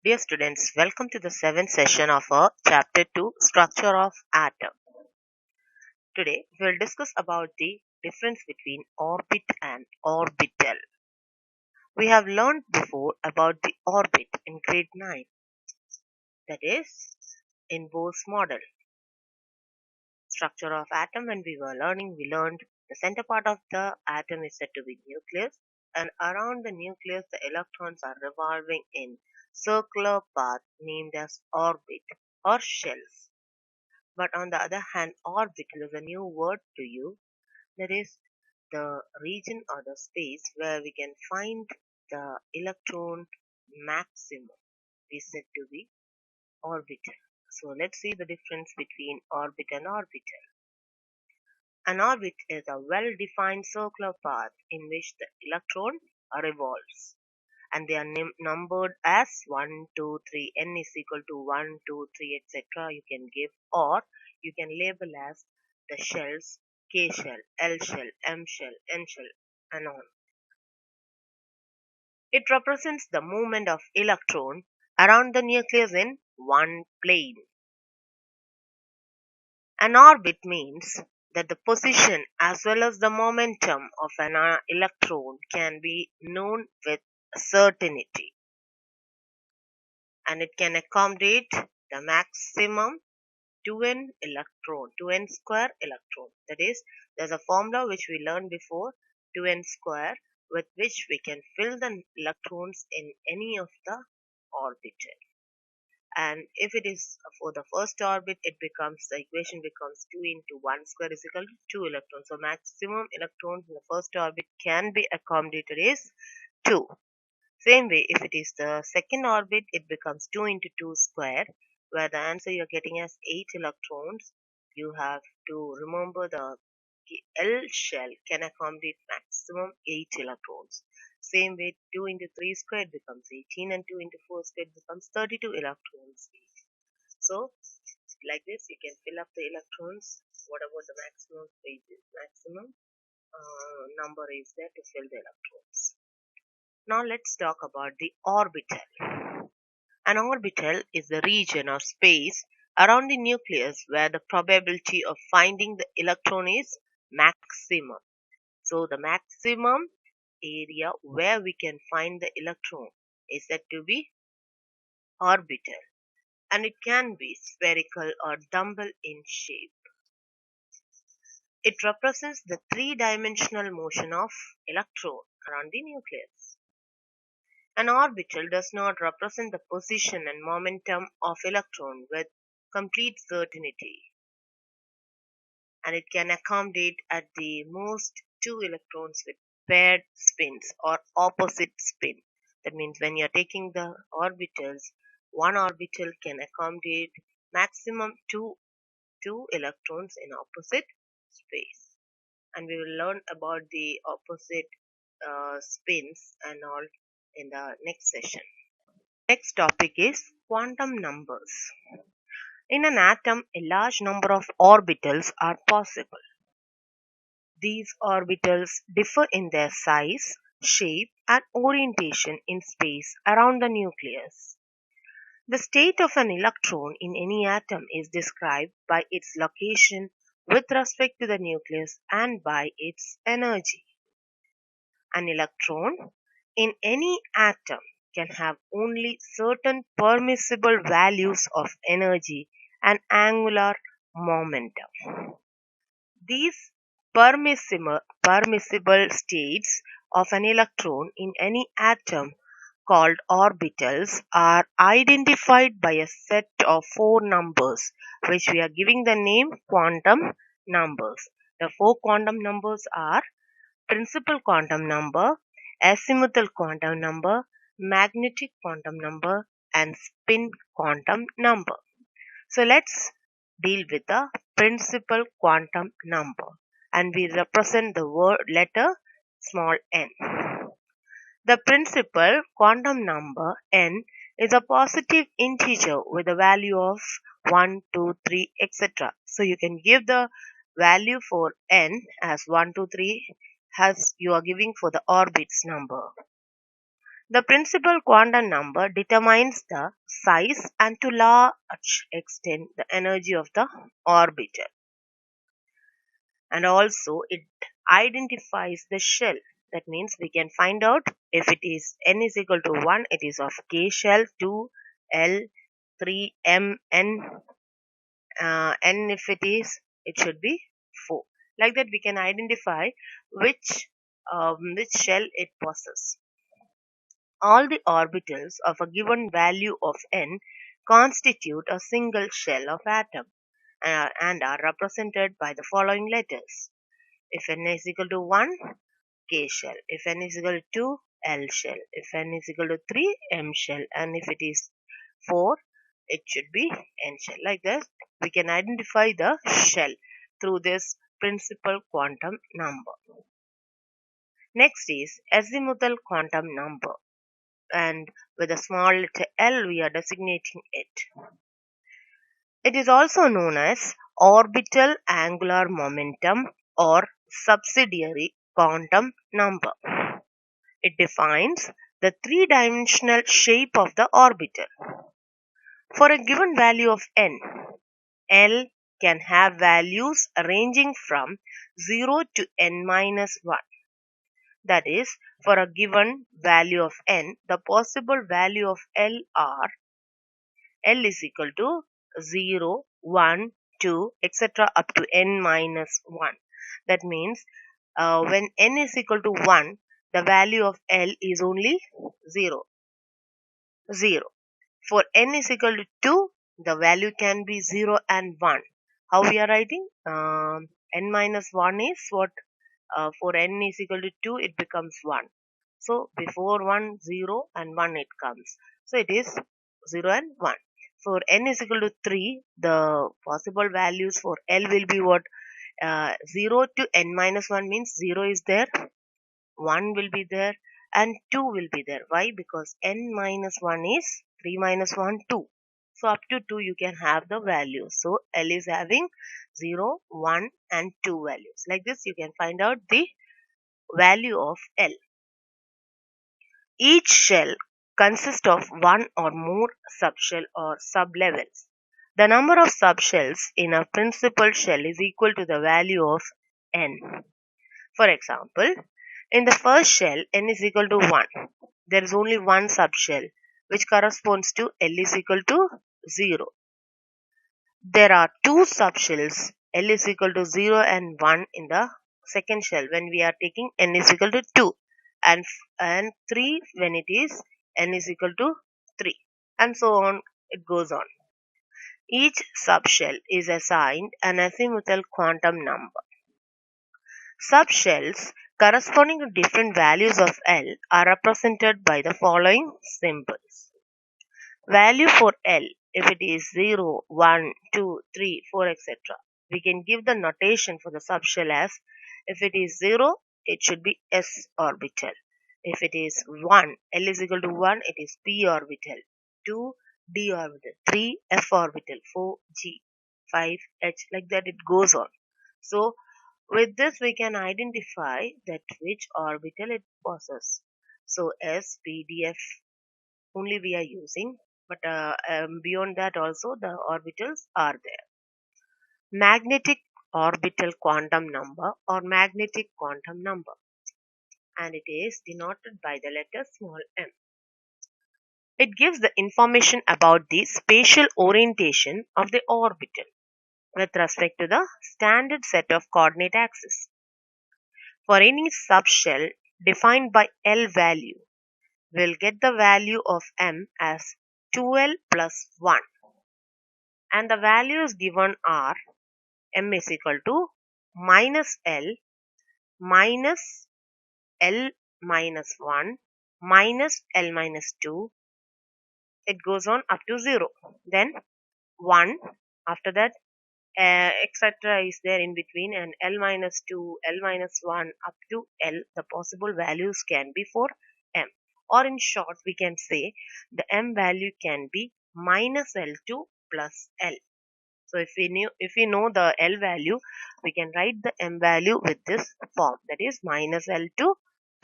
Dear students, welcome to the seventh session of our chapter 2 Structure of Atom. Today we'll discuss about the difference between orbit and orbital. We have learned before about the orbit in grade 9, that is in Bohr's model. Structure of atom, when we were learning, we learned the center part of the atom is said to be nucleus, and around the nucleus the electrons are revolving in circular path named as orbit or shells. But on the other hand, orbital is a new word to you. That is the region or the space where we can find the electron maximum is said to be orbital. So let's see the difference between orbit and orbital. An orbit is a well-defined circular path in which the electron revolves, and they are numbered as 1, 2, 3. N is equal to 1, 2, 3, etc. You can give, or you can label as the shells K shell, L shell, M shell, N shell, and on. It represents the movement of electron around the nucleus in one plane. An orbit means that the position as well as the momentum of an electron can be known with certainty, and it can accommodate the maximum 2n square electron. That is, there's a formula which we learned before, 2n square, with which we can fill the electrons in any of the orbital. And if it is for the first orbit, the equation becomes 2 into 1 square is equal to 2 electrons. So maximum electrons in the first orbit can be accommodated is 2. Same way, if it is the second orbit, it becomes 2 into 2 square, where the answer you're getting as 8 electrons. You have to remember the L shell can accommodate maximum 8 electrons. Same way, 2 into 3 squared becomes 18, and 2 into 4 squared becomes 32 electrons each. So, like this, you can fill up the electrons, whatever the maximum space is, maximum number is there to fill the electrons. Now let's talk about the orbital. An orbital is the region or space around the nucleus where the probability of finding the electron is maximum. So the maximum area where we can find the electron is said to be orbital, and it can be spherical or dumbbell in shape. It represents the three-dimensional motion of electron around the nucleus. An orbital does not represent the position and momentum of electron with complete certainty, and it can accommodate at the most two electrons with paired spins or opposite spin. That means when you are taking the orbitals, one orbital can accommodate maximum two electrons in opposite space. And we will learn about the opposite spins and all in the next session. Next topic is quantum numbers. In an atom, a large number of orbitals are possible. These orbitals differ in their size, shape, and orientation in space around the nucleus. The state of an electron in any atom is described by its location with respect to the nucleus and by its energy. An electron in any atom can have only certain permissible values of energy and angular momentum. These permissible states of an electron in any atom, called orbitals, are identified by a set of four numbers, which we are giving the name quantum numbers. The four quantum numbers are principal quantum number, azimuthal quantum number, magnetic quantum number, and spin quantum number. So let's deal with the principal quantum number, and we represent the word letter small n. The principal quantum number n is a positive integer with a value of 1, 2, 3, etc. So you can give the value for n as 1, 2, 3 as you are giving for the orbits number. The principal quantum number determines the size and to large extent the energy of the orbital, and also it identifies the shell. That means we can find out if it is n is equal to 1, it is of k shell, 2 L, 3 M, N, N if it is, it should be 4. Like that we can identify which shell it possesses. All the orbitals of a given value of n constitute a single shell of atom and are represented by the following letters. If n is equal to 1, K shell. If n is equal to 2, L shell. If n is equal to 3, M shell. And if it is 4, it should be N shell. Like this, we can identify the shell through this principal quantum number. Next is azimuthal quantum number, and with a small letter L we are designating it. It is also known as orbital angular momentum or subsidiary quantum number. It defines the three-dimensional shape of the orbital. For a given value of n, L can have values ranging from 0 to n minus 1. That is, for a given value of n, the possible value of L are L is equal to 0, 1, 2, etc. up to n minus 1. That means when n is equal to 1, the value of L is only 0. 0. For n is equal to 2, the value can be 0 and 1. How we are writing? N minus 1 is what? For n is equal to 2, it becomes 1. So before 1, 0 and 1 it comes. So it is 0 and 1. For n is equal to 3, the possible values for L will be what? 0 to n minus 1 means 0 is there, 1 will be there, and 2 will be there. Why? Because n minus 1 is 3 minus 1, 2. So up to 2 you can have the values. So L is having 0, 1 and 2 values. Like this you can find out the value of L. Each shell consists of one or more subshell or sublevels. The number of subshells in a principal shell is equal to the value of n. For example, in the first shell n is equal to 1. There is only one subshell which corresponds to L is equal to 0. There are two subshells L is equal to 0 and 1 in the second shell when we are taking n is equal to 2, and 3 when it is n is equal to 3, and so on it goes on. Each subshell is assigned an azimuthal quantum number. Subshells corresponding to different values of L are represented by the following symbols. Value for L, if it is 0, 1, 2, 3, 4, etc. We can give the notation for the subshell as, if it is 0, it should be S orbital. If it is 1, L is equal to 1, it is P orbital. 2, D orbital. 3, F orbital. 4, G. 5, H. Like that it goes on. So, with this we can identify that which orbital it possesses. So, S, P, D, F only we are using. But beyond that also the orbitals are there. Magnetic orbital quantum number or magnetic quantum number, and it is denoted by the letter small m. It gives the information about the spatial orientation of the orbital with respect to the standard set of coordinate axes. For any subshell defined by L value, we'll get the value of m as 2L plus 1, and the values given are m is equal to minus L minus L minus 1 minus L minus 2. It goes on up to 0. Then 1. After that, etc. is there in between, and L minus 2, L minus 1 up to L. The possible values can be for M. Or in short, we can say the M value can be minus L2 plus L. So if we know the L value, we can write the M value with this form, that is minus L2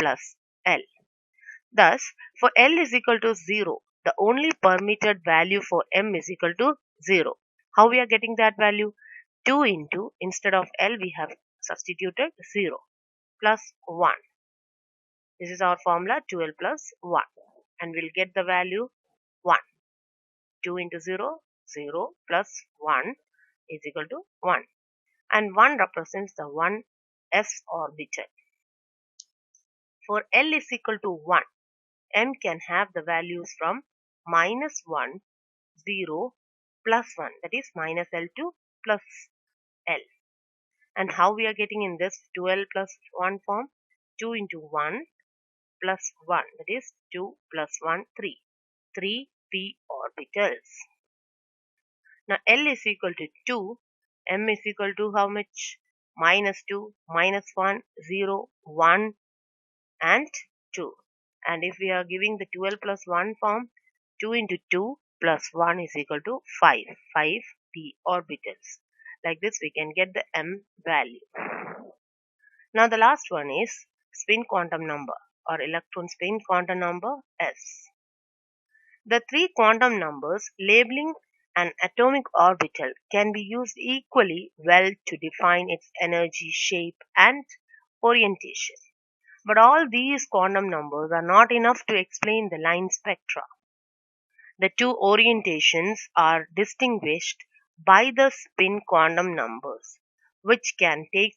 plus L. Thus, for L is equal to 0, the only permitted value for M is equal to 0. How we are getting that value? 2 into, instead of L we have substituted 0 plus 1. This is our formula 2L plus 1. And we'll get the value 1. 2 into 0, 0 plus 1 is equal to 1. And 1 represents the 1s orbital. For L is equal to 1, M can have the values from minus 1, 0, plus 1. That is minus L to plus L. And how we are getting in this 2L plus 1 form? 2 into 1 plus 1. That is 2 plus 1, 3. 3 p orbitals. Now L is equal to 2. M is equal to how much? Minus 2, minus 1, 0, 1 and 2. And if we are giving the 12 plus 1 form, 2 into 2 plus 1 is equal to 5. 5 p orbitals. Like this we can get the M value. Now the last one is spin quantum number or electron spin quantum number S. The three quantum numbers labeling an atomic orbital can be used equally well to define its energy, shape and orientation. But all these quantum numbers are not enough to explain the line spectra. The two orientations are distinguished by the spin quantum numbers, which can take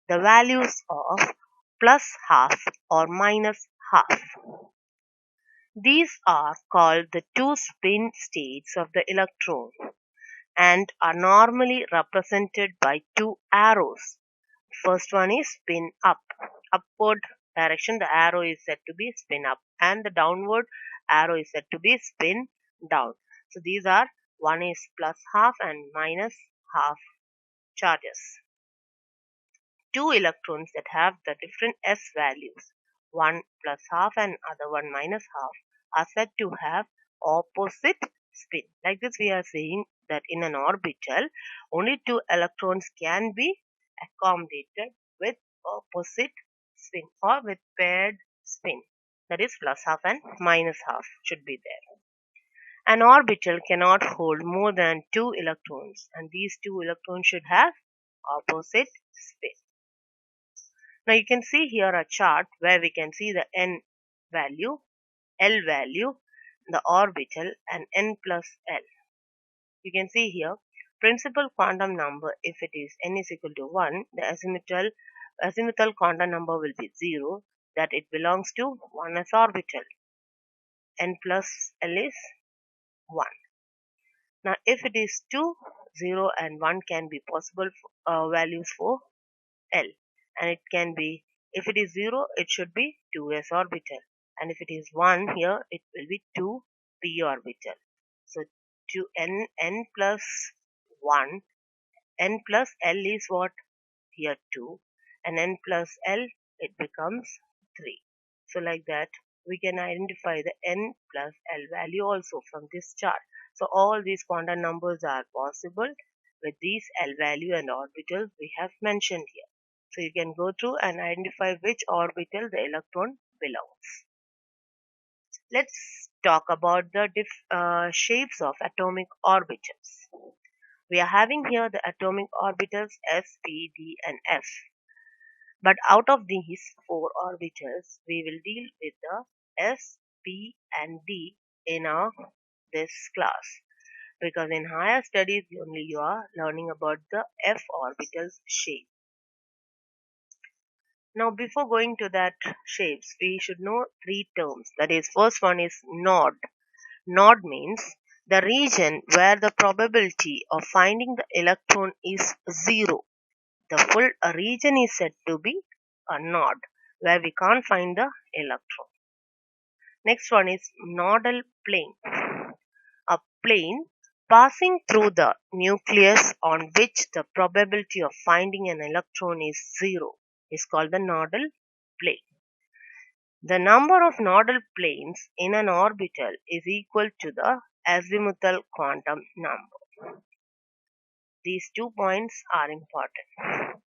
the values of plus half or minus half. These are called the two spin states of the electron and are normally represented by two arrows. First one is spin up, upward direction the arrow is said to be spin up, and the downward arrow is said to be spin down. So these are, one is plus half and minus half charges. Two electrons that have the different s values, one plus half and other one minus half, are said to have opposite spin. Like this we are saying that in an orbital only two electrons can be accommodated with opposite spin or with paired spin, that is plus half and minus half should be there. An orbital cannot hold more than two electrons, and these two electrons should have opposite spin. Now you can see here a chart where we can see the n value, L value, the orbital and n plus L. You can see here principal quantum number, if it is n is equal to 1, the azimuthal quantum number will be 0, that it belongs to 1s orbital. N plus L is 1. Now if it is 2, 0 and 1 can be possible values for L, and it can be, if it is 0 it should be 2s orbital, and if it is 1 here it will be 2p orbital. So 2 n plus 1, n plus L is what? Here 2, and n plus L it becomes 3. So like that we can identify the n plus L value also from this chart. So all these quantum numbers are possible with these L value and orbitals we have mentioned here. So you can go through and identify which orbital the electron belongs. Let's talk about the shapes of atomic orbitals. We are having here the atomic orbitals s, p, d and f. But out of these four orbitals, we will deal with the s, p and d in this class. Because in higher studies only you are learning about the f orbital's shape. Now before going to that shapes, we should know three terms. That is, first one is node. Node means the region where the probability of finding the electron is 0. The full region is said to be a node where we can't find the electron. Next one is nodal plane. A plane passing through the nucleus on which the probability of finding an electron is 0 is called the nodal plane. The number of nodal planes in an orbital is equal to the azimuthal quantum number. These 2 points are important.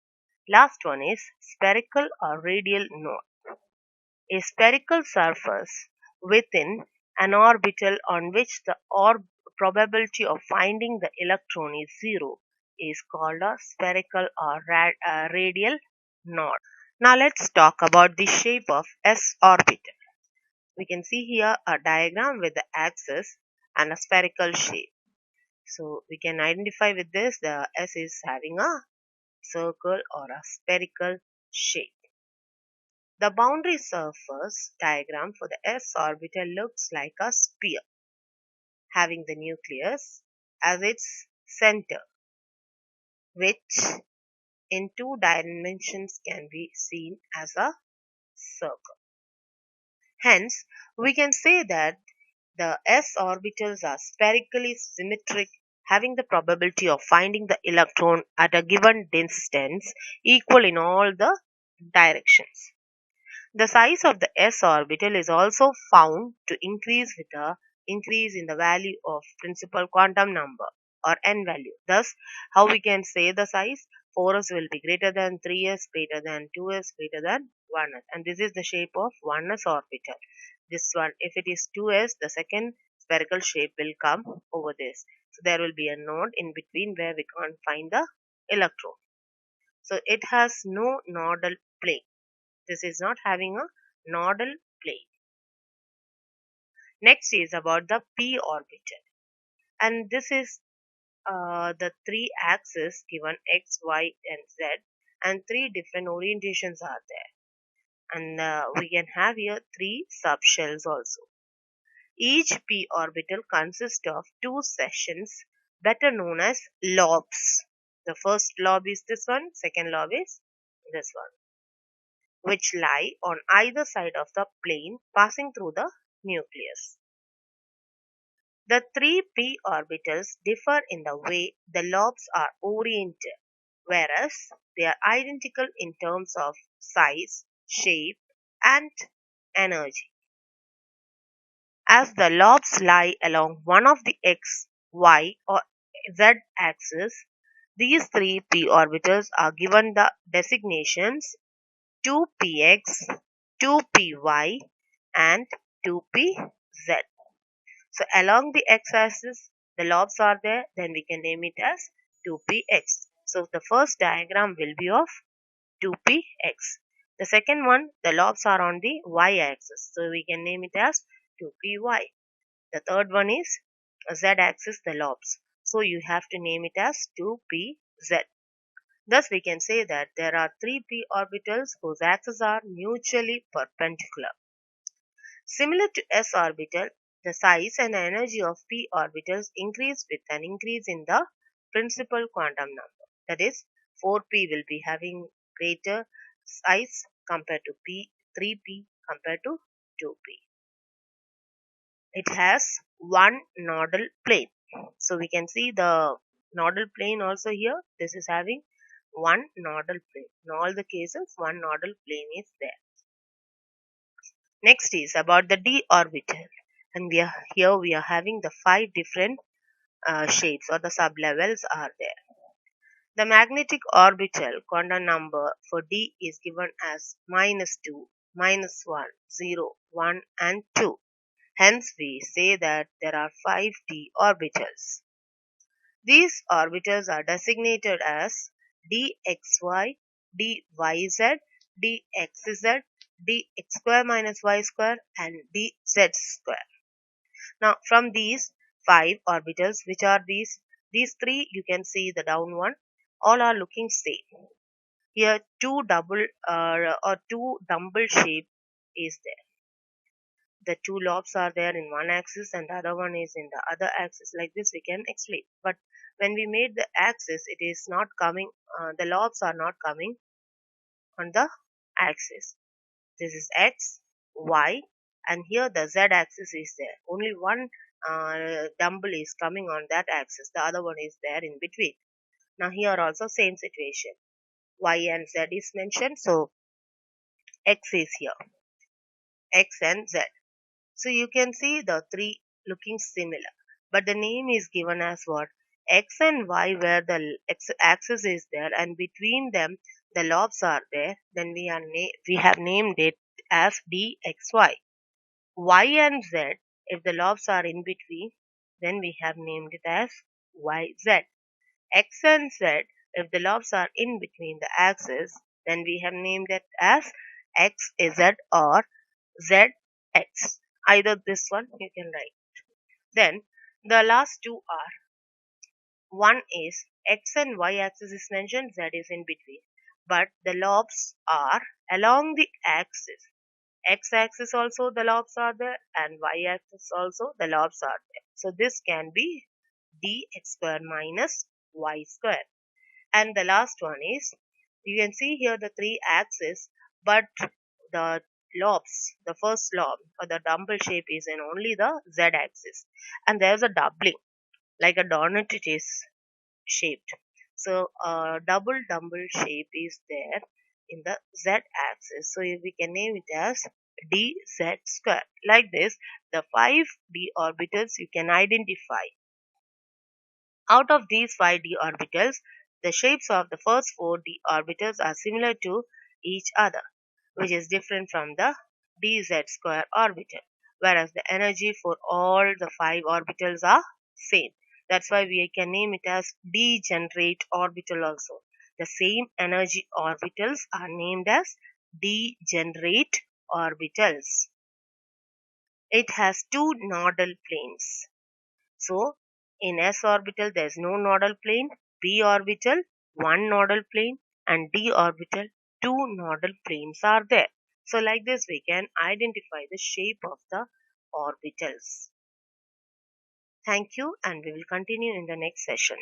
Last one is spherical or radial node. A spherical surface within an orbital on which the probability of finding the electron is zero is called a spherical or radial knot. Now let's talk about the shape of s orbital. We can see here a diagram with the axis and a spherical shape. So we can identify with this the s is having a circle or a spherical shape. The boundary surface diagram for the s orbital looks like a sphere having the nucleus as its center, which in two dimensions can be seen as a circle. Hence, we can say that the s orbitals are spherically symmetric, having the probability of finding the electron at a given distance equal in all the directions. The size of the s orbital is also found to increase with the increase in the value of principal quantum number or n value. Thus, how we can say the size 4s will be greater than 3s, greater than 2s, greater than 1s. And this is the shape of 1s orbital. This one, if it is 2s, the second spherical shape will come over this. So there will be a node in between where we can't find the electron. So it has no nodal plane. This is not having a nodal plane. Next is about the p orbital, and this is the three axes given x, y, and z, and three different orientations are there. And we can have here three subshells also. Each p orbital consists of two sections, better known as lobes. The first lobe is this one, second lobe is this one, which lie on either side of the plane passing through the nucleus. The three p orbitals differ in the way the lobes are oriented, whereas they are identical in terms of size, shape, and energy. As the lobes lie along one of the x, y, or z axis, these three p orbitals are given the designations 2px, 2py, and 2pz. So along the x-axis, the lobes are there, then we can name it as 2px. So the first diagram will be of 2px. The second one, the lobes are on the y-axis, so we can name it as 2py. The third one is z-axis, the lobes. So you have to name it as 2pz. Thus we can say that there are three p orbitals whose axes are mutually perpendicular. Similar to s orbital, the size and energy of p orbitals increase with an increase in the principal quantum number. That is, 4p will be having greater size compared to p, 3p compared to 2p. It has one nodal plane. So we can see the nodal plane also here. This is having one nodal plane. In all the cases, one nodal plane is there. Next is about the d orbital, and we are having the five different shapes or the sublevels are there. The magnetic orbital quantum number for d is given as -2, -1, 0, 1, and 2. Hence we say that there are 5d orbitals. These orbitals are designated as dxy, dyz, dxz, dx square minus y square, and dz square. Now from these five orbitals, which are these three, you can see the down one, all are looking same. Here two double or two dumbbell shape is there. The two lobes are there in one axis and the other one is in the other axis. Like this we can explain. But when we made the axis, it is not coming, the lobes are not coming on the axis. This is x, y, and here the z axis is there. Only one dumbbell is coming on that axis. The other one is there in between. Now here also same situation. Y and z is mentioned. So x is here. X and z. So you can see the three looking similar. But the name is given as what? X and Y, where the x axis is there and between them the lobes are there. Then we have named it as dxy. Y and Z, if the lobes are in between, then we have named it as YZ. X and Z, if the lobes are in between the axes, then we have named it as XZ or ZX. Either this one you can write. Then the last two are, one is X and Y axis is mentioned, Z is in between. But the lobes are along the axis. X axis also the lobes are there, and Y axis also the lobes are there. So this can be dx square minus y square. And the last one is, you can see here the three axes, but the lobes, the first lobe or the dumbbell shape is in only the Z axis, and there's a doubling like a donut it is shaped. So a double dumbbell shape is there in the Z axis. So we can name it as dz square. Like this, the 5d orbitals you can identify. Out of these 5d orbitals, the shapes of the first 4d orbitals are similar to each other, which is different from the dz square orbital, whereas the energy for all the 5 orbitals are same. That's why we can name it as degenerate orbital also. The same energy orbitals are named as degenerate orbitals. It has two nodal planes. So in s orbital there is no nodal plane, p orbital one nodal plane, and d orbital two nodal planes are there. So like this we can identify the shape of the orbitals. Thank you, and we will continue in the next session.